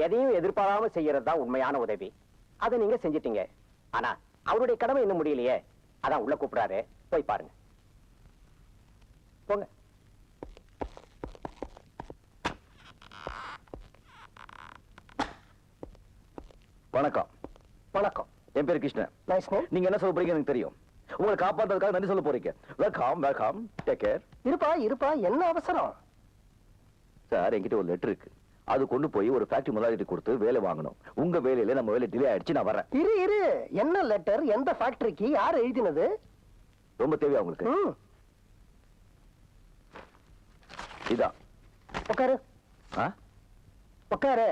எதையும் எதிர்பாராம செய்யறதுதான் உண்மையான உதவி. அதை நீங்க செஞ்சிட்டீங்க. ஆனா அவருடைய கடமை இன்னும் முடியலையே. அதான் உள்ள கூப்பிடாரு, போய் பாருங்க. போங்க. வணக்கம். வணக்கம். என் பேர் கிருஷ்ணன். Nice name. நீங்க என்ன சொல்ல போறீங்க எனக்கு தெரியும். உங்களை காப்பாற்றுறதுக்காக நன்றி சொல்ல போறீங்க. Welcome welcome. Take care. இருப்பா இருப்பா, என்ன அவசரம்? சார், என்கிட்ட ஒரு லெட்டர் இருக்கு. அது கொண்டு போய் ஒரு ஃபேக்டரி முதலாளிட்டு கொடுத்து வேலை வாங்கணும். உங்க வேலையில நம்ம வேலை டிலே ஆயிடுச்சு. நான் வரேன். இரு இரு, என்ன லெட்டர்? எந்த ஃபேக்டரிக்கு? யார் எழுதினது? ரொம்ப தேவையா உங்களுக்கு? இதான். உட்காரு. உட்காரு.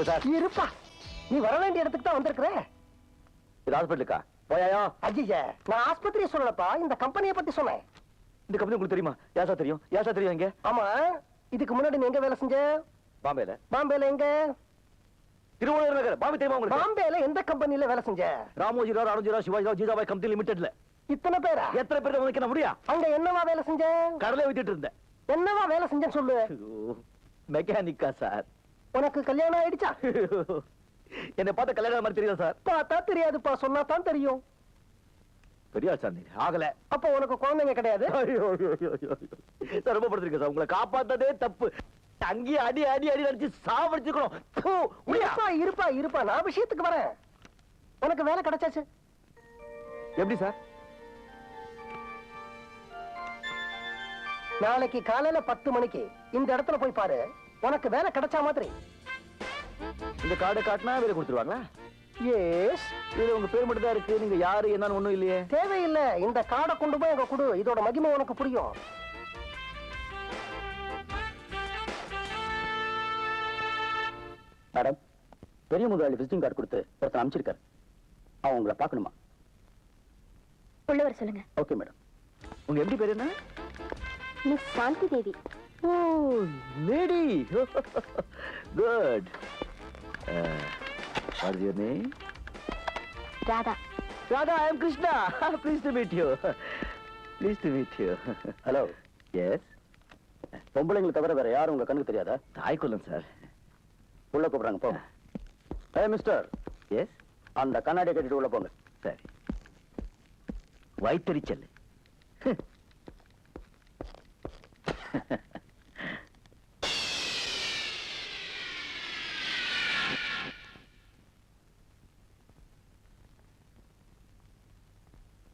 சார், இருப்பா, நீ வர வேண்டிய இடத்துக்கு தான் வந்திருக்கிற. இது ஹாஸ்பிட்டலுக்கா? போயாயா? அஜிஜா, நான் ஆஸ்பத்திரியை சொல்லலப்பா, இந்த கம்பெனியை பத்தி சொன்னேன். இந்த கம்பெனி உங்களுக்கு தெரியுமா? யாசா தெரியும்? யாசா தெரியும்? எங்க? ஆமா, இதுக்கு முன்னாடி நீ எங்க வேலை செஞ்ச? பாம்பேல. பாம்பேல எங்க? திருவள்ளுவர் நகர். பாம்பே தெரியுமா உங்களுக்கு? பாம்பேல எந்த கம்பெனில வேலை செஞ்ச? ராமோஜி ராவ், அருண்ஜி ராவ், சிவாஜி ராவ், ஜீஜாபாய் கம்பெனி லிமிடெட்ல. இத்தனை பேரா? எத்தனை பேர் உங்களுக்கு என்ன முடியா? அங்க என்னவா வேலை செஞ்ச? கடலை விட்டுட்டு இருந்தேன். என்னவா வேலை செஞ்சேன்னு சொல்லு. மெக்கானிக்கா சார். உனக்கு கல்யாணம் ஆயிடுச்சா? என்ன பார்த்தா கல்யாணம் மாதிரி தெரியும் சார். பார்த்தா தெரியாதுப்பா, சொன்னா தான் தெரியும். பெரிய சார் நீங்க ஆகல. அப்ப உனக்கு குழந்தைங்க கிடையாது? சார், ரொம்ப படுத்திருக்கேன் சார். உங்களை காப்பாத்ததே தப்பு. அங்கேயே அடி அடி அடி அடிச்சு சாவடிச்சுக்கணும். இருப்பா இருப்பா இருப்பா, நான் விஷயத்துக்கு வரேன். உனக்கு வேலை கிடைச்சாச்சு. எப்படி சார்? நாளைக்கு காலையில 10 மணிக்கு இந்த இடத்துல போய் பாரு, உனக்கு வேலை கிடைச்சா மாதிரி. இந்த கார்டை காட்டினா வேலை கொடுத்துருவாங்களா? எஸ். இது உங்க பேர் மட்டும் தான் இருக்கு. நீங்க யாரு என்னன்னு ஒண்ணும் இல்லையே. தேவையில்லை, இந்த கார்டை கொண்டு போய் அங்க கொடு. இதோட மகிமை உனக்கு புரியும். மேடம், பெரிய முதலாளி விசிட்டிங் கார்டு கொடுத்து ஒருத்தர் அனுப்பிச்சிருக்காரு. அவன் உங்களை பார்க்கணுமா? உள்ளவர் சொல்லுங்க. Okay madam. உங்க எப்படி பேர் என்ன? Miss Shanthi Devi. Oh, lady. Good. What is your name? Radha. Radha, I am Krishna. Pleased to meet you. Pleased to meet you. Hello. Yes. பொம்பளைங்களை தவிர வேற யாரும் உங்க கண்ணுக்கு தெரியாதா? தாய்க்குள்ளம் சார். உள்ள கூப்பிடுறாங்க, போங்க. ஹே மிஸ்டர். எஸ். அந்த கண்ணாடியை கட்டிட்டு உள்ள போங்க. சரி. வயித்தெரிச்சல்.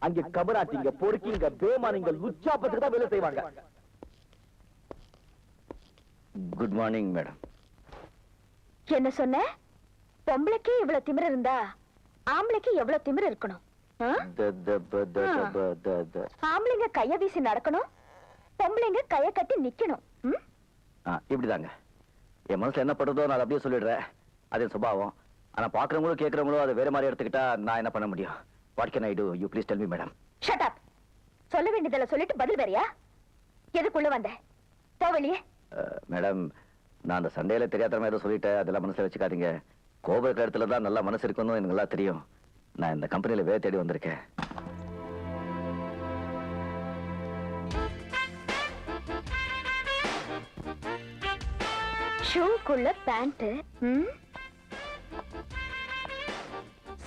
அங்க கபராட்டிங்க, பொறுக்கிங்க, பேமானிங்க, லுச்சாப்பத்துக்கு தான் வேலை செய்வாங்க. Good morning madam. என்ன சொன்ன? பொம்பளைக்கு இவ்வளவு திமிரு இருந்தா ஆம்பளைக்கு எவ்வளவு திமிரு இருக்கணும்? ஆம்பளைங்க கைய வீசி நடக்கணும், பொம்பளைங்க கைய கட்டி நிக்கணும். இப்படிதாங்க என் மனசுல என்ன படுறதோ நான் அப்படியே சொல்லிடுறேன். அதே சுபாவம். ஆனா பாக்குறவங்களும் கேட்கறவங்களும் அதை வேற மாதிரி எடுத்துக்கிட்டா நான் என்ன பண்ண முடியும்? What can I do? You please tell me, madam. Shut up. சொல்ல வேண்டியதெல்லாம் சொல்லிட்டு பதில் வேறியா? எதுக்குள்ள வந்த? போ வெளியே. மேடம், நான் அந்த சண்டையில தெரியாதமா ஏதோ சொல்லிட்டேன். அதெல்லாம் மனசுல வச்சுக்காதீங்க. கோபுர இடத்துல தான் நல்லா மனசு இருக்குன்னு எனக்கு நல்லா தெரியும். நான் இந்த கம்பெனில வேலை தேடி வந்திருக்கேன். ஷூக்குள்ள பேண்ட்,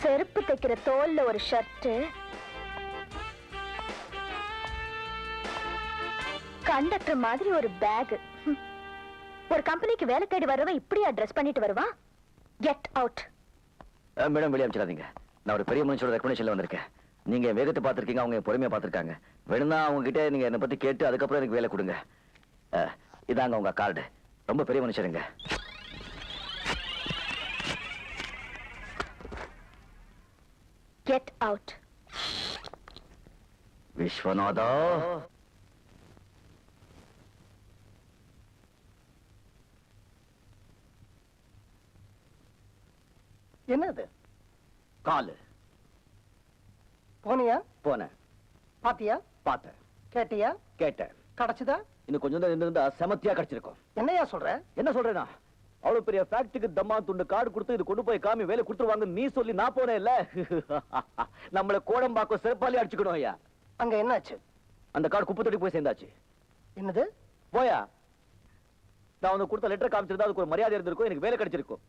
செருப்பு தைக்கிற தோல்ல ஒரு ஷர்ட், கண்டக்டர் மாதிரி ஒரு பேக். ஒரு கம்பெனிக்கு வேலை தேடி வரவன் இப்படியா ட்ரெஸ் பண்ணிட்டு வருவான்? Get out. மேடம், வெளியே அனுப்பிச்சிடாதீங்க. நான் ஒரு பெரிய மனுஷனோட ரெக்கமெண்டேஷன்ல வந்திருக்கேன். நீங்க வேகத்தை பார்த்திருக்கீங்க, அவங்க பொறுமையா பார்த்திருக்காங்க. வேணும்னா அவங்க கிட்ட நீங்க என்னை பத்தி கேட்டு அதுக்கப்புறம் எனக்கு வேலை கொடுங்க. இதாங்க உங்க கார்டு. ரொம்ப பெரிய மனுஷருங்க. Get out. விஸ்வநாதா. என்னது? காலு. போனியா? போனேன். பாத்தியா? பார்த்தேன். கேட்டியா? கேட்டேன். கிடைச்சதா? இன்னும் கொஞ்சம் தான் இருந்தா செமத்தியா கிடைச்சிருக்கும். என்னையா சொல்ற? என்ன சொல்றேனா? அவ்வளவு பெரிய ஃபேக்டரிக்கு தம்மா துண்டு கார்டு கொடுத்து இது கொண்டு போய் காமி வேலை கொடுத்துருவாங்க நீ சொல்லி நான் போனேன் இல்ல. நம்மள கோடம்பாக்கம் செருப்பாலி அடிச்சுக்கணும் ஐயா. அங்க என்னாச்சு? அந்த கார்டு குப்பை தொட்டி போய் சேர்ந்தாச்சு. என்னது? போயா, நான் உனக்கு கொடுத்த லெட்டர் காமிச்சிருந்தா அதுக்கு ஒரு மரியாதை இருந்திருக்கும், எனக்கு வேலை கிடைச்சிருக்கும்.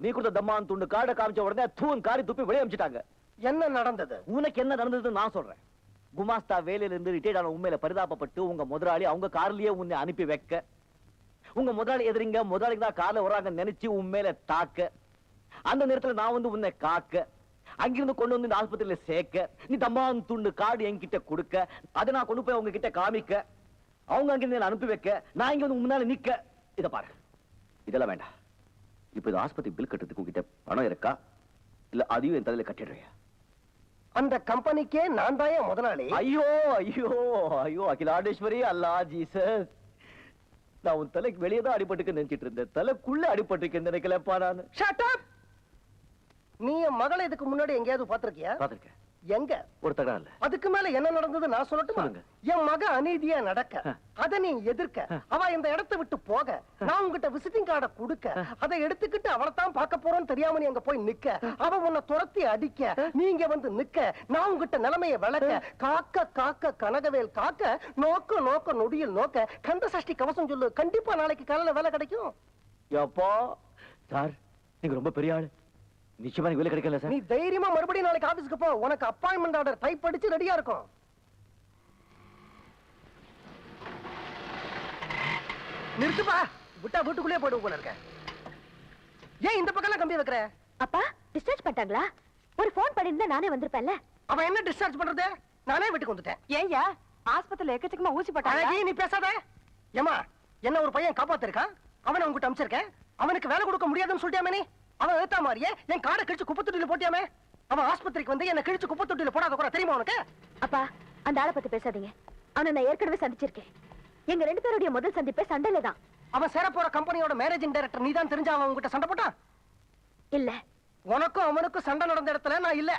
நீ கொடுத்த தம்மான் துண்டு கார்டை காமிச்ச உடனே தூண் காரி துப்பி வெளியே அமிச்சிட்டாங்க. என்ன நடந்தது? உனக்கு என்ன நடந்ததுன்னு நான் சொல்றேன். குமாஸ்தா வேலையில இருந்து ரிட்டையர்ட் ஆன உண்மையில பரிதாபப்பட்டு உங்க முதலாளி அவங்க கார்லயே உன்னை அனுப்பி வைக்க, உங்க முதலாளி எதிரிங்க முதலாளிக்கு தான் கார்ல வராங்க நினைச்சு உண்மையில தாக்க, அந்த நேரத்துல நான் வந்து உன்னை காக்க, அங்கிருந்து கொண்டு வந்து இந்த ஆஸ்பத்திரியில சேர்க்க, நீ தம்மான் துண்டு கார்டு என்கிட்ட கொடுக்க, அதை நான் கொண்டு போய் அவங்க கிட்ட காமிக்க, அவங்க அங்கிருந்து அனுப்பி வைக்க, நான் இங்க வந்து முன்னால நிக்க. இத பாரு, இதெல்லாம் வேண்டாம். இப்ப இந்த ஆஸ்பத்திரி பில் கட்டுறதுக்கு உங்ககிட்ட பணம் இருக்கா, இல்ல அதையும் என் தலையில கட்டிடுறியா? அந்த கம்பெனிக்கே நான் தான் முதலாளி. ஐயோ ஐயோ ஐயோ அகிலாண்டேஸ்வரி, அல்லா ஜீசஸ், நான் உன் தலைக்கு வெளியே தான் அடிபட்டுக்கு நினைச்சிட்டு இருந்தேன், தலைக்குள்ள அடிபட்டுக்கு நினைக்கலப்பா நான். Shut up. நீ என் மகளை இதுக்கு முன்னாடி எங்கேயாவது பாத்திருக்கியா? பாத்திருக்கேன். எங்க? ஒரு தடவை இல்ல. அதுக்கு மேல என்ன நடந்தது நான் சொல்லட்டுமா? சொல்லுங்க. என் மக அநீதியா நடக்க, அத நீ எதிர்க்க, அவ இந்த இடத்தை விட்டு போக, நான் உங்ககிட்ட விசிட்டிங் கார்டை கொடுக்க, அதை எடுத்துக்கிட்டு அவளை தான் பார்க்க போறோம்னு தெரியாம நீ அங்க போய் நிக்க, அவ உன்னை துரத்தி அடிக்க, நீங்க வந்து நிக்க, நான் உங்ககிட்ட நிலைமையை விளக்க, காக்க காக்க கனகவேல் காக்க, நோக்க நோக்க நொடியில் நோக்க, கந்த சஷ்டி கவசம் சொல்லு, கண்டிப்பா நாளைக்கு காலையில வேலை கிடைக்கும். எப்போ சார், நீங்க ரொம்ப பெரிய ஆளு, நிச்சயமா எனக்கு வேலை கிடைக்கல சார். நீ தைரியமா மறுபடியும் நாளைக்கு ஆபீஸ்க்கு போ, உனக்கு அப்பாயின்மெண்ட் ஆர்டர் டைப் அடிச்சு ரெடியா இருக்கும். நிறுத்துப்பா, விட்டா வீட்டுக்குள்ளே போயிடு போல இருக்க. ஏன் இந்த பக்கம் கம்பி வைக்கிற? அப்பா டிஸ்சார்ஜ் பண்ணிட்டாங்களா? ஒரு ஃபோன் பண்ணிருந்தா நானே வந்திருப்பேன்ல. அவன் என்ன டிஸ்சார்ஜ் பண்றது? நானே வீட்டுக்கு வந்துட்டேன். ஏய்யா, ஆஸ்பத்திரியில எக்கச்சக்கமா ஊசி போட்டாங்க. அழகி, நீ பேசாத. ஏமா, என்ன ஒரு பையன் காப்பாத்திருக்கான், அவனை உங்ககிட்ட அனுப்பிச்சிருக்கேன், அவனுக்கு வேலை கொடுக்க முடியாதுன்னு சொல்லிட்டாமே நீ. அவன் ஏத்தா மாதிரியே என் காடை கிழிச்சு குப்பை தொட்டியில போட்டியாமே. அவன் ஆஸ்பத்திரிக்கு வந்து என்ன கிழிச்சு குப்பை தொட்டியில போடாத கூட தெரியுமா உனக்கு? அப்பா அந்த ஆளை பத்தி பேசாதீங்க. அவனை நான் ஏற்கனவே சந்திச்சிருக்கேன். எங்க ரெண்டு பேருடைய முதல் சந்திப்பே சண்டையில தான். அவன் சேர போற கம்பெனியோட மேனேஜிங் டைரக்டர் நீ தான் தெரிஞ்சா அவன் உங்ககிட்ட சண்டை போட்டான்? இல்ல. உனக்கும் அவனுக்கும் சண்டை நடந்த இடத்துல நான் இல்ல,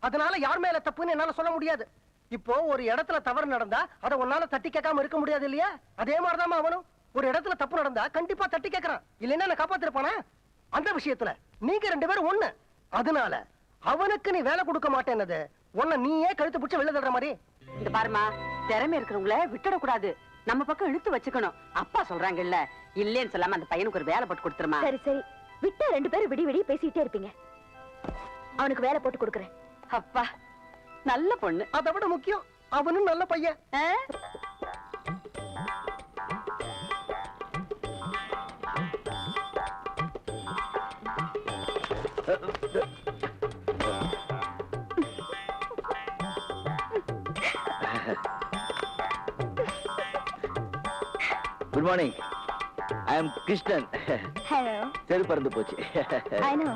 அதனால யார் மேல தப்புன்னு என்னால சொல்ல முடியாது. இப்போ ஒரு இடத்துல தவறு நடந்தா அதை உன்னால தட்டி கேட்காம இருக்க முடியாது இல்லையா? அதே மாதிரிதான் அவனும் ஒரு இடத்துல தப்பு நடந்தா கண்டிப்பா தட்டி கேட்கறான், இல்லைன்னா நான் காப்பாத்திருப்பானா? அந்த விஷயத்துல நீங்க ரெண்டு பேரும் ஒண்ணு, அதனால அவனுக்கு நீ வேலை கொடுக்க மாட்டேன்னது உன்னை நீயே கழுத்து பிடிச்சு வெளில தர்ற மாதிரி. இந்த பாருமா, திறமை இருக்கிறவங்கள விட்டுடக்கூடாது, நம்ம பக்கம் இழுத்து வச்சுக்கணும். அப்பா சொல்றாங்கல்ல, இல்லேன்னு சொல்லாம அந்த பையனுக்கு ஒரு வேலை போட்டு கொடுத்துருமா. சரி சரி, விட்டா ரெண்டு பேரும் விடி விடி பேசிட்டே இருப்பீங்க. அவனுக்கு வேலை போட்டு கொடுக்குறேன். அப்பா நல்ல பொண்ணு. அதை விட முக்கியம், அவனும் நல்ல பையன். Good morning, I am Krishnan. Hello. சரி, பறந்து போச்சு. I know.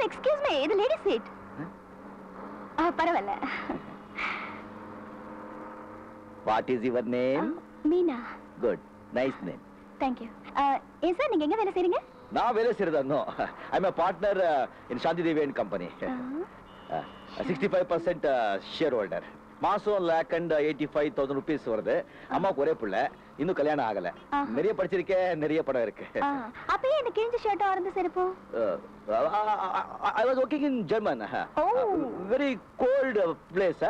எக்ஸ்கியூஸ் மீ, இது லேடி சீட். பரவாயில்ல. What is your name? Meena. Good, nice name. Thank you. ஏன் சார் நீங்க எங்க வேலை செய்றீங்க? நான் வேலை செய்யறதா? I am a partner in Shanti Devi and company. 65% share holder. மாசம் ₹1,85,000 வருது. அம்மாவுக்கு ஒரே பிள்ளை, இன்னும் கல்யாணம் ஆகல. நிறைய படிச்சிருக்கேன், நிறைய படம் இருக்கு. அப்பயே இந்த கிழிஞ்ச ஷர்ட் ஆரம்ப செருப்பு. I was working in German. Very cold place.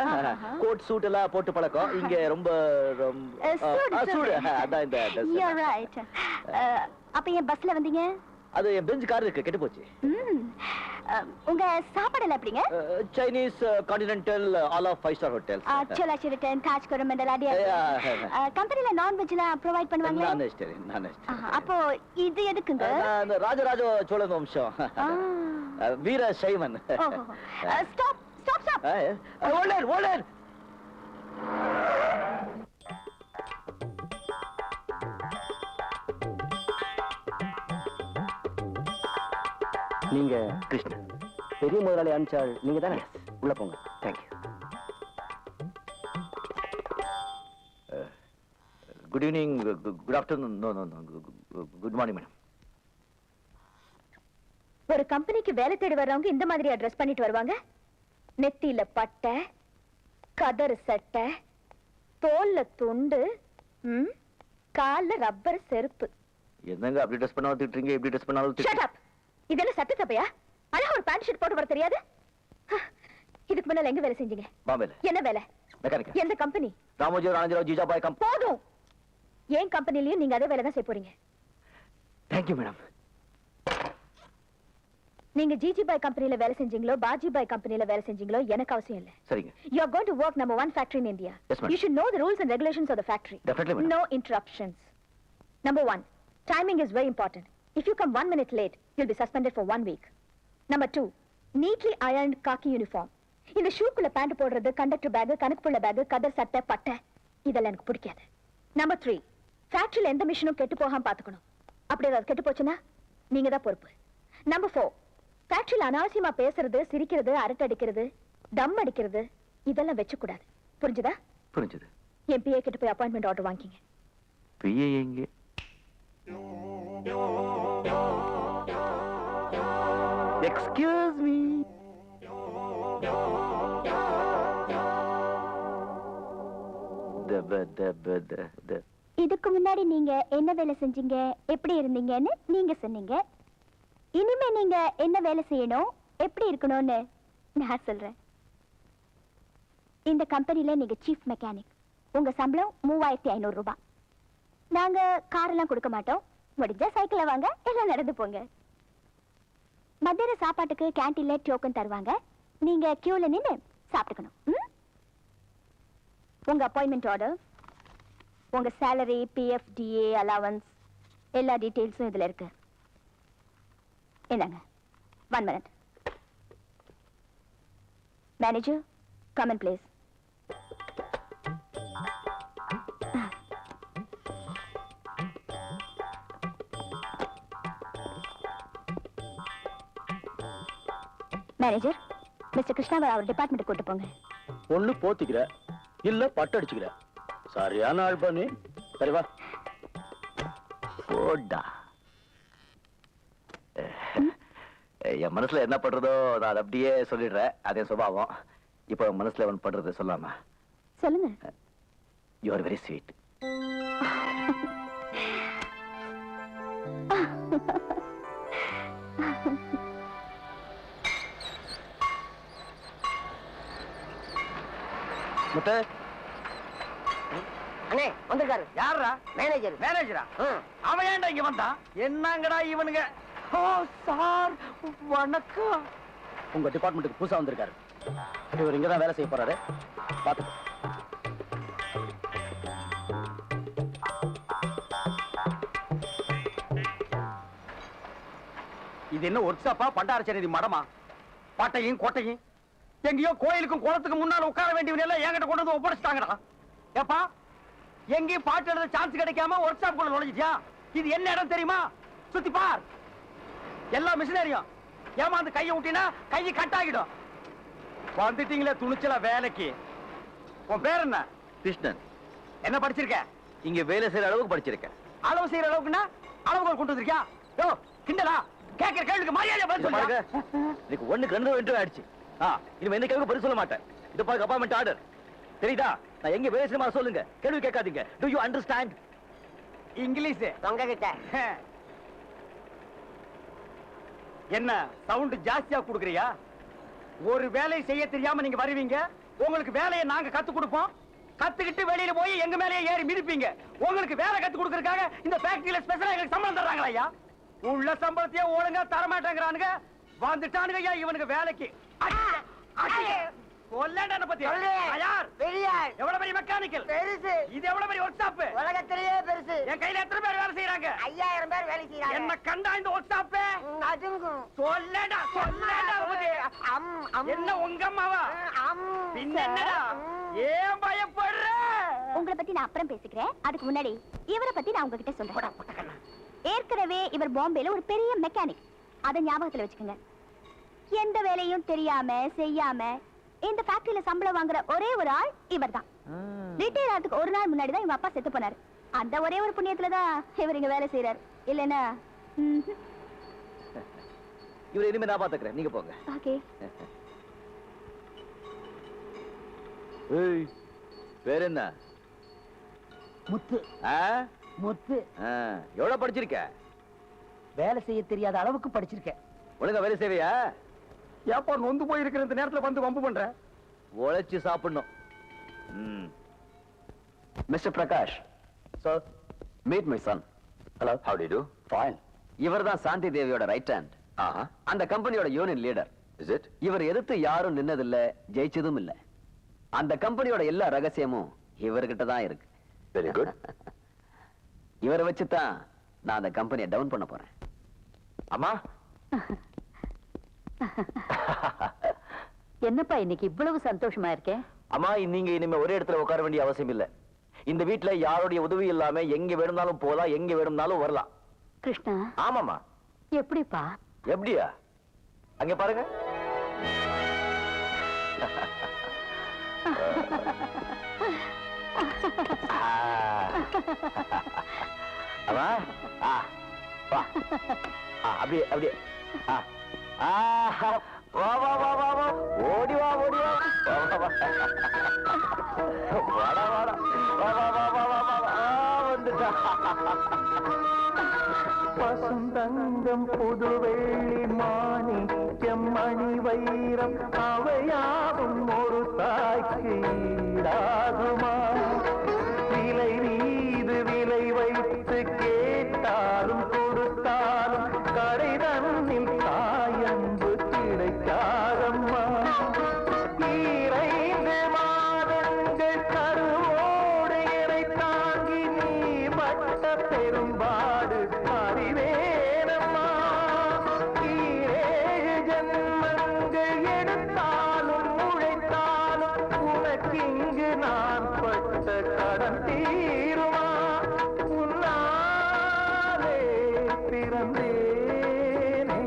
Coat suit எல்லாம் போட்டு பழக்கம். இங்க ரொம்ப சூடு. அதான் இந்த You're right. அப்ப ஏன் பஸ்ல வந்தீங்க? அது என் பெஞ்ச் கார் இருக்கு, கெட்டு போச்சு. உங்க சாப்பாடு எல்லாம் எப்படிங்க? Chinese, continental, all of 5-star hotels. Chola Sheraton, Taj Coromandel அடி. கம்பெனில நான்வெஜ்லாம் ப்ரொவைட் பண்ணுவாங்களா? நான் அப்போ இது எதுக்குங்க? ராஜராஜ சோழன் வம்சம், வீர சைவன். Stop stop stop. ஓல்டர். நீங்க கிருஷ்ணன், பெரிய முதலாளி அனுப்பிச்சாள் நீங்க தானே? உள்ள போங்க. Thank you. Good evening, good afternoon, no no no, good morning madam. ஒரு கம்பெனிக்கு வேலை தேடி வர்றவங்க இந்த மாதிரி அட்ரஸ் பண்ணிட்டு வருவாங்க. நெத்தியில பட்டை, கதறு சட்டை, தோல்ல துண்டு, கால்ல ரப்பர் செருப்பு. என்னங்க அப்படி ட்ரெஸ் பண்ணாலும் திட்டுறீங்க, இப்படி ட்ரெஸ் பண்ணாலும் ஷட் அப். இதெல்லாம் சட்ட தப்பையா? அழகா ஒரு பேண்ட் ஷர்ட் போட்டு வர தெரியாது? இதுக்கு முன்னால எங்க வேலை செஞ்சீங்க? பாம்பேல. என்ன வேலை? மெக்கானிக். எந்த கம்பெனி? ராமோஜி ராஜராவ் ஜிஜாபாய் கம்பெனி. போதும். ஏன் கம்பெனிலயும் நீங்க அதே வேலை தான் செய்ய போறீங்க. Thank you madam. நீங்க ஜிஜிபாய் கம்பெனில வேலை செஞ்சீங்களோ பாஜிபாய் கம்பெனில வேலை செஞ்சீங்களோ எனக்கு அவசியம் இல்ல. சரிங்க. You are going to work number 1 factory in India. Yes, madam. You should know the rules and regulations of the factory. Definitely, madam. No interruptions. Number 1, timing is very important. If you come 1 minute late, you'll be suspended for 1 week. Number 2, neatly ironed khaki uniform. இந்த ஷூக்குள்ள pant போடுறது, conductor back, கணக்குப்புள்ள back, கதர் சட்டை, பட்டை இதெல்லாம் எனக்கு பிடிக்காது. Number 3, ஃபேக்டரியில எந்த மிஷினும் கெட்டு போகாம பாத்துக்கணும். அப்படி ஏதாவது கெட்டு போச்சுன்னா நீங்க தான் பொறுப்பு. Number 4, ஃபேக்டரியில அனாவசியமா பேசுறது, சிரிக்கிறது, அரட்டை அடிக்கிறது, தம் அடிக்கிறது இதெல்லாம் வெச்சு கூடாது. புரிஞ்சுதா? புரிஞ்சது. என் பிஏ கிட்ட போய் அப்பாயின்மெண்ட் ஆர்டர் வாங்கிங்க. பிஏ எங்க? Excuse me. இதுக்கு முன்னாடி நீங்க என்ன வேலை செஞ்சீங்க, எப்படி இருந்தீங்கன்னு நீங்க சொன்னீங்க. இனிமே நீங்க என்ன வேலை செய்யணும், எப்படி இருக்கணும்னு நான் சொல்றேன். இந்த கம்பெனில நீங்க சீஃப் மெக்கானிக். உங்க சம்பளம் 3500 ரூபாய். நாங்க கார் எல்லாம் கொடுக்க மாட்டோம். முடிஞ்சா சைக்கிள்ல வாங்க, எல்லாம் நடந்து போங்க. மத்தியான சாப்பாட்டுக்கு கேண்டீன்ல டோக்கன் தருவாங்க. நீங்க கியூல நின்னு சாப்பிட்டுக்கணும். உங்க அப்பாயின்மெண்ட் ஆர்டர், உங்க salary, PF, DA, allowance எல்லா டீடைல்ஸும் இதுல இருக்கு. என்னங்க? 1 minute. Manager, come in please. Manager, mister கிருஷ்ணாவை அவர் டிபார்ட்மெண்ட் கூட்டு போங்க. ஒண்ணு போத்திக்கிற, இல்ல பட்டு அடிச்சுக்கிற. சரியான ஆள் பண்ணி. சரி வா. போடா. என் மனசுல என்ன பண்றதோ நான் அதை அப்படியே சொல்லிடுறேன். அதே சுபாவம். இப்ப மனசுல ஒன்று பண்றது சொல்லாமா? சொல்லுங்க. You are very sweet. Muthu அண்ணே வந்திருக்காரு. யாரா? மேனேஜர். மேனேஜரா? அவன் ஏன்டா இங்க வந்தான்? என்னங்கடா இவனுங்க? ஓ சார், வணக்கம். உங்க டிபார்ட்மெண்ட்டுக்கு புதுசா வந்திருக்காரு. இவர் இங்கதான் வேலை செய்ய போறாரு. பாத்து. இது என்ன ஒர்க் ஷாப்பா, பண்டாரச்சேரி மடமா? பாட்டையும் கோட்டையும் எங்கேயோ கோயிலுக்கும் குளத்துக்கு முன்னால உட்கார வேண்டியவங்க எல்லாம் என்கிட்ட கொண்டு வந்து ஒப்படைச்சிட்டாங்கடா. ஏப்பா, எங்கேயும் பாட்டு எழுத சான்ஸ் கிடைக்காம ஒர்க் ஷாப் குள்ள நுழைஞ்சிட்டியா? இது என்ன இடம் தெரியுமா? சுத்தி பார். எல்லா மிஷினரியும் ஏமாந்து கையை விட்டினா கையை கட் ஆகிடும். வந்துட்டீங்களே துணிச்சலா வேலைக்கு. உன் பேர் என்ன? கிருஷ்ணன். என்ன படிச்சிருக்க? இங்க வேலை செய்யற அளவுக்கு படிச்சிருக்கேன். அளவு செய்யற அளவுக்குன்னா அளவுகோல் கொண்டு வந்திருக்கியா? யோ கிண்டலா? கேட்கிற கேள்விக்கு மரியாதை பதில் சொல்லுங்க. இதுக்கு ஒண்ணுக்கு 2 இன்டர்வியூ ஆயிடுச்சு. இனிமே எந்த கேள்வி பதில் சொல்ல மாட்டேன். இது பாருங்க அப்பாயின்மெண்ட் ஆர்டர். தெரியுதா? நான் எங்க வேலை செய்யமா சொல்லுங்க. கேள்வி கேட்காதீங்க. To you understand? இங்கிலீஷ் தொங்க கிட்ட என்ன சவுண்ட் ஜாஸ்தியா குடுக்குறியா? ஒரு வேலையை செய்ய தெரியாம நீங்க வருவீங்க. உங்களுக்கு வேலையை நாங்க கத்து கொடுப்போம். கத்துக்கிட்டு வெளியில போய் எங்க மேலேயே ஏறி மிதிப்பீங்க. உங்களுக்கு வேலை கத்து கொடுக்கறதுக்காக இந்த ஃபேக்டரியில ஸ்பெஷலா எங்களுக்கு சம்பளம் தர்றாங்களா ஐயா? உள்ள சம்பளத்தையே ஒழுங்கா தரமாட்டேங்கிறானுங்க. வந்துட்டானுங்க ஐயா இவனுக்கு வேலைக்கு. கொல்லண்டன பத்தி யார்? பெரியார். எவ்வளவு பெரிய மெக்கானிக்கல்? பெருசு. இது எவ்வளவு பெரிய ஒர்க் ஷாப்? உலகத்திலேயே பெருசு. என் கையில எத்தனை பேர் வேலை செய்யறாங்க? 5000 பேர் வேலை செய்யறாங்க. என்ன கண்டா இந்த ஒர்க் ஷாப்? அதுங்கும். சொல்லடா சொல்லடா பத்தி. என்ன உங்க அம்மாவா? பின்ன என்னடா? ஏன் பயப்படுற? உங்களை பத்தி நான் அப்புறம் பேசிக்கிறேன். அதுக்கு முன்னாடி இவரை பத்தி நான் உங்ககிட்ட சொல்றேன். ஏற்கனவே இவர் பாம்பேல ஒரு பெரிய மெக்கானிக். அதை ஞாபகத்துல வச்சுக்கோங்க. எந்த வேலையும் தெரியாம செய்யாம இந்த ஃபேக்டரியில சம்பளம் வாங்குற ஒரே ஒரு ஆள் இவர்தான். ரிட்டையர் ஆகிறதுக்கு ஒரு நாள் முன்னாடி தான் இவங்க அப்பா செத்து போனாரு. அந்த ஒரே ஒரு புண்ணியத்துலதான் இவர் இங்க வேலை செய்யறாரு இல்லைன்னா இவரை இனிமே நான் பாத்துக்கிறேன், நீங்க போங்க. ஓகே. ஏய், பேர் என்ன? முத்து. முத்து. எவ்வளவு படிச்சிருக்க? வேலை செய்ய தெரியாத அளவுக்கு படிச்சிருக்கேன். ஒழுங்கா வேலை செய்வியா? ஏப்பா நொந்து போயிருக்கிற இந்த நேரத்துல வந்து வம்பு பண்ற? உழைச்சு சாப்பிடணும். Mister Prakash. Sir, meet my son. Hello, how do you? Fine. இவர் தான் சாந்தி தேவியோட ரைட் ஹேண்ட். அந்த கம்பெனியோட யூனியன் லீடர். Is it? இவர் எதிர்த்து யாரும் நின்னதில்ல, ஜெயிச்சதும் இல்ல. அந்த கம்பெனியோட எல்லா ரகசியமும் இவர்கிட்ட தான் இருக்கு. Very good. இவரை வச்சு தான் நான் அந்த கம்பெனியை டவுன் பண்ண போறேன். அம்மா. என்னப்பா இன்னைக்கு இவ்வளவு சந்தோஷமா இருக்கேன்? அம்மா, நீங்க இனிமே ஒரே இடத்துல உட்கார வேண்டிய அவசியம் இல்ல. இந்த வீட்டுல யாருடைய உதவி இல்லாம எங்க வேணும்னாலும் போலாம், எங்க வேணும்னாலும் வரலாம். கிருஷ்ணா. ஆமாமா. எப்படிப்பா? எப்படியா? அங்க பாருங்க. அம்மா, அப்படியே அப்படியே. வா வா வா வா வா, ஓடி வா ஓடி வா. வாடா வாடா, வா வா வா வா வா வா. வந்துட்டா. பசுந்தங்கம் புதுவெள்ளி மானி செம்மணி வைரம் அவையாவும் ஒரு தாய்க்கு ஈடாகுமா? விலை மீது விலை வைத்து கேட்டாலும் கொடுத்தாலும் கடை தன்னில் தாயன்பு கிடைக்காதம்மா. ஈரைந்து மாதங்கள் கருவோடு என்னை தாங்கி நீ பட்ட பெரும்பாடு அறிவேனம்மா. ஈரேழு ஜன்மங்கள் எடுத்தாலும் உழைத்தாலும் உனக்கிங்கு நான் பட்ட கடன் தீருமா? உன்னாலே பிறந்தேனே.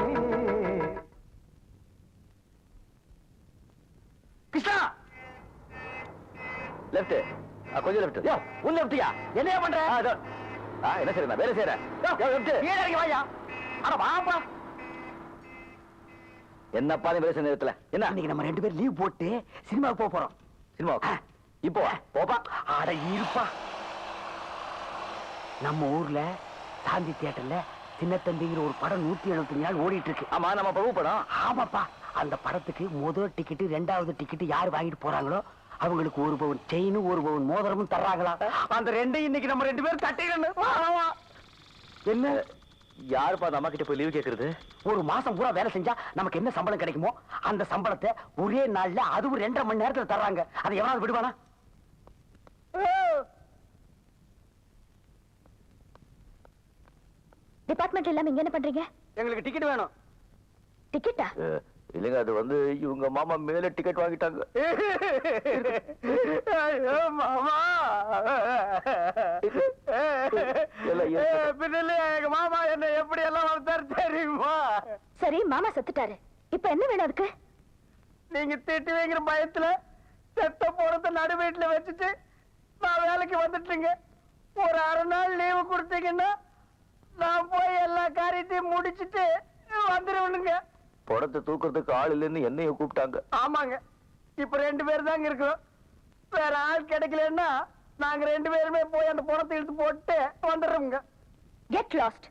கிருஷ்ணா, லெஃப்ட். கொஞ்சம் லெஃப்ட். யோ, உன் லெஃப்டியா? என்னையா பண்ற? என்ன செய்யறேன்? வேலை செய்யறேன். லெஃப்ட். கீழே இறங்கி வாயா. அட வாப்பா. என்னப்பா நீ வேலை செய்ய நேரத்துல? என்ன இன்னைக்கு நம்ம 2 பேரும் லீவ் போட்டு சினிமாவுக்கு போக போறோம். சினிமா? இப்போ வா. போப்பா. அட இருப்பா. நம்ம ஊர்ல சாந்தி தியேட்டர்ல சின்னத்தம்பிங்கிற ஒரு படம் 175 நாள் ஓடிட்டு இருக்கு. ஆமா, நம்ம பிரபு படம். ஆமாப்பா, அந்த படத்துக்கு முதல் டிக்கெட் 2வது டிக்கெட் யார் வாங்கிட்டு போறாங்களோ அவங்களுக்கு 1 பவுன் செயின் 1 பவுன் மோதிரமும் தர்றாங்களா? அந்த ரெண்டையும் இன்னைக்கு நம்ம 2 பேரும் தட்டிடணும். என்ன யாருப்பா அந்த அம்மா கிட்ட போய் லீவ் கேக்குறது? ஒரு மாசம் பூரா வேலை செஞ்சா நமக்கு என்ன சம்பளம் கிடைக்குமோ அந்த சம்பளத்தை ஒரே நாள்ல அதுவும் 2.5 மணி நேரத்துல தர்றாங்க. அதை எவனாவது விடுவானா? டிபார்ட்மெண்ட் இல்லாம இங்க என்ன பண்றீங்க? எங்களுக்கு டிக்கெட் வேணும். டிக்கெட்டா? இல்லைங்க, அது வந்து இவங்க மாமா மேல டிக்கெட் வாங்கிட்டாங்க. ஐயோ மாமா. பின்ன எங்க மாமா என்ன எப்படி எல்லாம் வளர்த்தாரு தெரியுமா? சரி, மாமா செத்துட்டாரு. இப்ப என்ன வேணும் அதுக்கு? நீங்க திட்டுவீங்கிற பயத்துல செத்த போறத நடு வீட்டுல வச்சுட்டு நான் வேலைக்கு வந்துட்டீங்க. ஒரு 1/2 நாள் லீவு கொடுத்தீங்கன்னா நான் போய் எல்லா காரியத்தையும் முடிச்சிட்டு வந்துருவனுங்க. படத்தை தூக்குறதுக்கு ஆள் இல்லைன்னு என்னைய கூப்பிட்டாங்க. ஆமாங்க, இப்ப 2 பேர் தாங்க இருக்கிறோம். வேற ஆள் கிடைக்கலன்னா நாங்க 2 பேருமே போய் அந்த படத்தை இழுத்து போட்டு வந்துடுறோங்க. Get lost.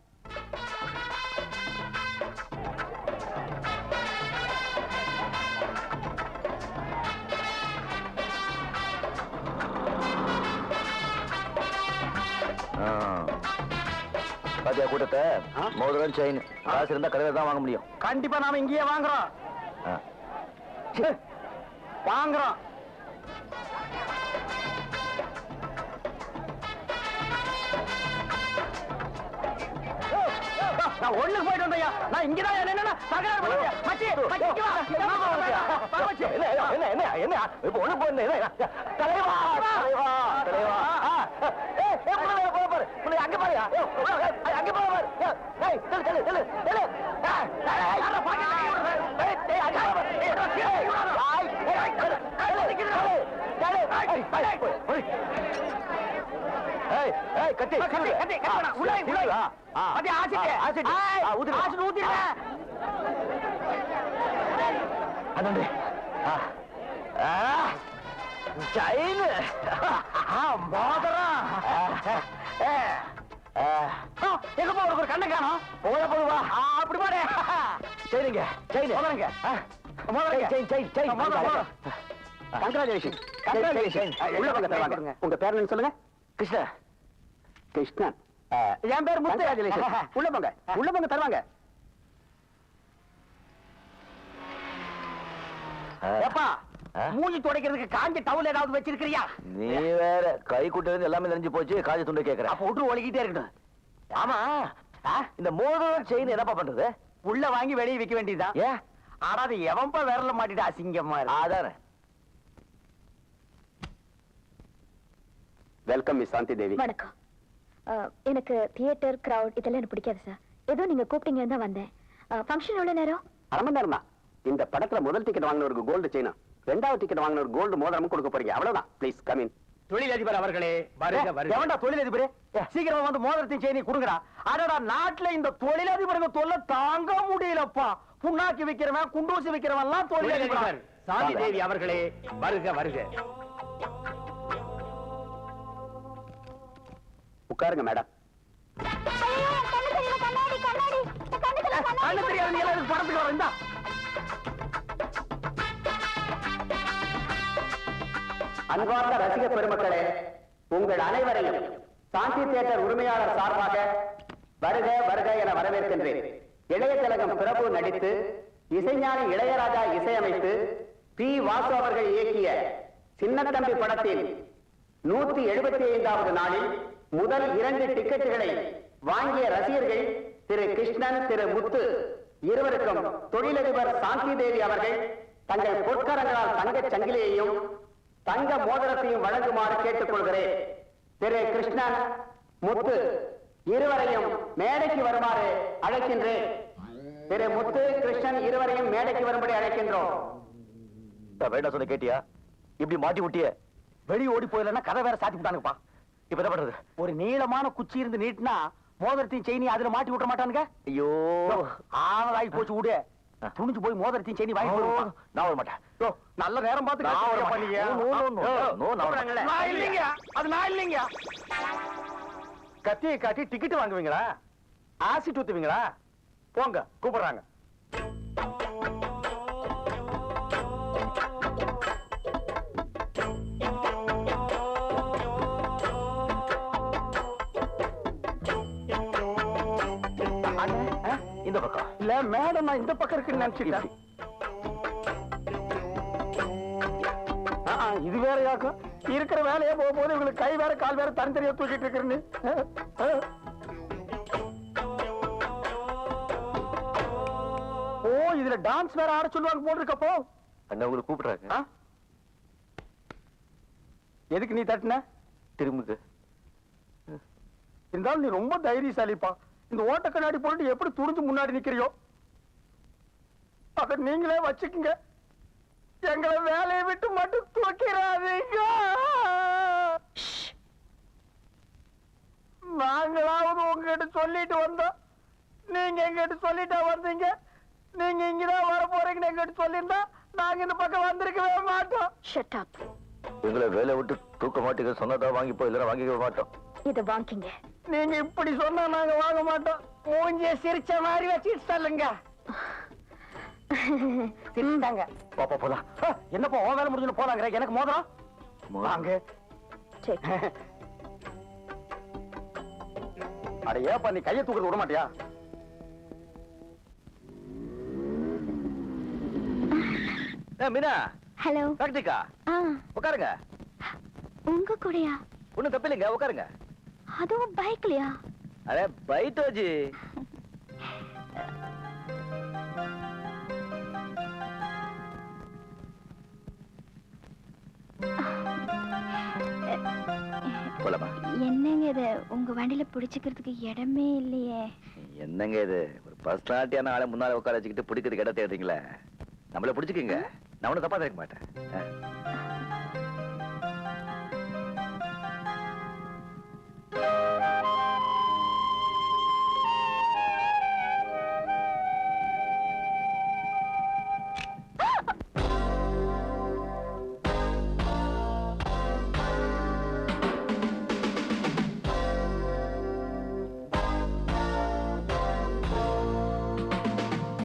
பாத்தியா கூட்டத்தை? மோதிரம் செயின் காசு இருந்தா கடையில தான் வாங்க முடியும். கண்டிப்பா நாம இங்கேயே வாங்குறோம். வாங்குறோம். நான் ஒண்ணு போயிட்டு வந்தையா. நான் இங்கதான் என்ன தகராறு பண்ணலையா? மச்சி, மச்சி, இங்க வா. வா, மச்சி. என்ன இப்ப ஒண்ணு போய் தலைவா தலைவா தலைவா. அங்க பாரு, அங்க பாரு. கத்தி கத்தி, கத்தி, கத்தி, உள்ள வை, உள்ள வை. கத்தி, ஆசிட். ஆசிட். ஏய், ஊத்துங்க. ஆசிட் ஊத்திடுங்க. அண்ணே செயின் மோதிரம். எங்கப்பா உனக்கு ஒரு கண்ணை காணோம்? போதுவா அப்படி பாரு. சரிங்க செயின் மோதிரங்க. செயின் செயின் செயின் மோதிரம். கங்க்ராச்சுலேஷன் உள்ள வாங்க, தருவாங்க. உங்க பேர் என்ன சொல்லுங்க? கிருஷ்ணா கிருஷ்ணன். என் பேர் முத்து. உள்ள போங்க உள்ள போங்க தருவாங்க. ஏப்பா, மூஞ்சி துடைக்கிறதுக்கு காஞ்ச டவுல் ஏதாவது வச்சிருக்கிறியா? நீ வேற கை குட்டது எல்லாமே தெரிஞ்சு போச்சு. காஜ துண்டை கேக்குறேன். அப்ப விட்டு ஒழுகிட்டே இருக்கட்டும். ஆமா இந்த மோதிரம் செயின் என்னப்பா பண்றது? உள்ள வாங்கி வெளியே விற்க வேண்டியதுதான். ஏன் ஆனா அது எவன்பா விரல மாட்டிட்டு அசிங்கமா இருக்கு. அதானே. வெல்கம் மிஸ் சாந்தி தேவி. வணக்கம். எனக்கு தியேட்டர் கிரவுட் இதெல்லாம் எனக்கு பிடிக்காது சார். ஏதோ நீங்க கூப்பிட்டீங்கன்னு தான் வந்தேன். ஃபங்க்ஷன் எவ்வளவு நேரம்? அரை மணி நேரம் தான். இந்த படத்துல முதல் டிக்கெட் வாங்கினவருக்கு கோல்டு செயினா, ரெண்டாவது டிக்கெட் வாங்கினவர் கோல்டு மோதிரமும் கொடுக்க போறீங்க. அவ்வளவுதான். Please come in. தொழிலதிபர் அவர்களே, எவன்டா தொழிலதிபர்? சீக்கிரமா வந்து மோதிரத்தையும் செயினி கொடுங்கடா. அடடா, நாட்டுல இந்த தொழிலதிபருங்க தொல்லை தாங்க முடியலப்பா. புண்ணாக்கி விக்கிறவன், குண்டூசி விக்கிறவன் எல்லாம் தொழிலதிபர். சாந்தி தேவி அவர்களே, வருக வருக. உட்காருங்க மேடம். கண்ணு தெரியாது, நீ எல்லாம் படத்துக்கு வர. இந்தா அன்பார்ந்த ரசிக பெருமக்களே, உங்கள் அனைவரையும் சாந்தி தியேட்டர் உரிமையாளர் சார்பாக வருக வருக என வரவேற்கின்றேன். இளைய திலகம் பிரபு நடித்து இசைஞானி இளையராஜா இசையமைத்து பி வாசு அவர்கள் இயக்கிய சின்னத்தம்பி படத்தில் 175வது நாளில் முதல் 2 டிக்கெட்டுகளை வாங்கிய ரசிகர்கள் திரு கிருஷ்ணன், திரு முத்து இருவருக்கும் தொழிலதிபர் சாந்தி தேவி அவர்கள் தங்கள் பொற்கரங்களால் தங்கச் சங்கிலியையும் தங்க மோதிரத்தையும் வழங்குமாறு கேட்டுக் கொள்கிறேன். திரு கிருஷ்ணன், முத்து இருவரையும் மேடைக்கு வருமாறு அழைக்கின்றேன். திரு முத்து, கிருஷ்ணன் இருவரையும் மேடைக்கு வரும்படி அழைக்கின்றோம். வேண்டாம் சொன்ன கேட்டியா? இப்படி மாட்டி விட்டிய. வெளியே ஓடி போயிடலன்னா கதை வேற சாத்தி விட்டானுப்பா. இப்ப என்ன பண்றது? ஒரு நீளமான குச்சி இருந்து நீட்டினா மோதிரத்தையும் செயினி அதுல மாட்டி விட மாட்டானுங்க. ஐயோ ஆளாகி போச்சு. விடு, துணிஞ்சு போய் மோதிரத்தையும் செயினி வாங்கி போடுவான். நான் வர மாட்டேன். நல்ல நேரம் பார்த்து நான் வர பண்ணீங்க. மாட்டேன். நான் இல்லைங்க, அது நான் இல்லைங்க. கத்தியை காட்டி டிக்கெட் வாங்குவீங்களா? ஆசிட் ஊத்துவீங்களா? போங்க, கூப்பிடுறாங்க. இந்த பக்கம் இல்ல மேடம், நான் இந்த பக்கம் இருக்குன்னு நினைச்சுட்டேன். இது வேற யாக்கும் இருக்கிற வேலையே போகும்போது இவங்களுக்கு கை வேற கால் வேற தனித்தனியா தூக்கிட்டு இருக்கிறேன்னு. ஓ, இதுல டான்ஸ் வேற ஆட சொல்லுவாங்க போட்டிருக்கப்போ. அண்ணா உங்களுக்கு கூப்பிடுறாங்க. எதுக்கு நீ தட்டின? திரும்புது. இருந்தாலும் நீ ரொம்ப தைரியசாலிப்பா. இந்த ஓட்ட கண்ணாடி போட்டு எப்படி துணிஞ்சு முன்னாடி நிக்கிறியோ அத நீங்களே வச்சுக்குங்க. எங்களை வேலையை விட்டு மட்டும் தூக்கிறாதீங்க. நாங்களாவது உங்ககிட்ட சொல்லிட்டு வந்தோம், நீங்க எங்கிட்ட சொல்லிட்டா வந்தீங்க. நீங்க இங்கதான் வர போறீங்கன்னு எங்கிட்ட சொல்லியிருந்தா நாங்க இந்த பக்கம் வந்திருக்கவே மாட்டோம். Shut up. எங்களை வேலை விட்டு தூக்க மாட்டீங்க. சொன்னதா வாங்கிப்போ, இல்லைன்னா வாங்கிக்க மாட்டோம். இத வாங்கிங்க. நீங்க இப்படி சொன்னா நாங்க வாங்க மாட்டோம். மூஞ்சிய சிரிச்ச மாதிரி வச்சுட்டு சொல்லுங்க. சிரிச்சாங்க. பாப்பா போலாம். என்னப்பா உன் வேலை முடிஞ்சு போலாங்கிற? எனக்கு மோதிரம் வாங்க. சரி. அட ஏப்பா, நீ கையை தூக்குறது விட மாட்டியா? மீனா, ஹலோ. டாக்டிகா உட்காருங்க. உங்க கூடயா? ஒண்ணும் தப்பில்லைங்க, உட்காருங்க. அதுவும் பைக்லயா? அரே பைட்டோஜி. போலாமா? என்னங்க இது, உங்க வண்டியில பிடிச்சுக்கிறதுக்கு இடமே இல்லையே. என்னங்க இது, ஒரு பர்சனாலிட்டியான ஆளை முன்னால உட்கார வச்சுக்கிட்டு பிடிக்கிறதுக்கு இடம் தேடுறீங்களா? நம்மள பிடிச்சுக்கீங்க, நான் ஒன்னும் தப்பா இருக்க மாட்டேன்.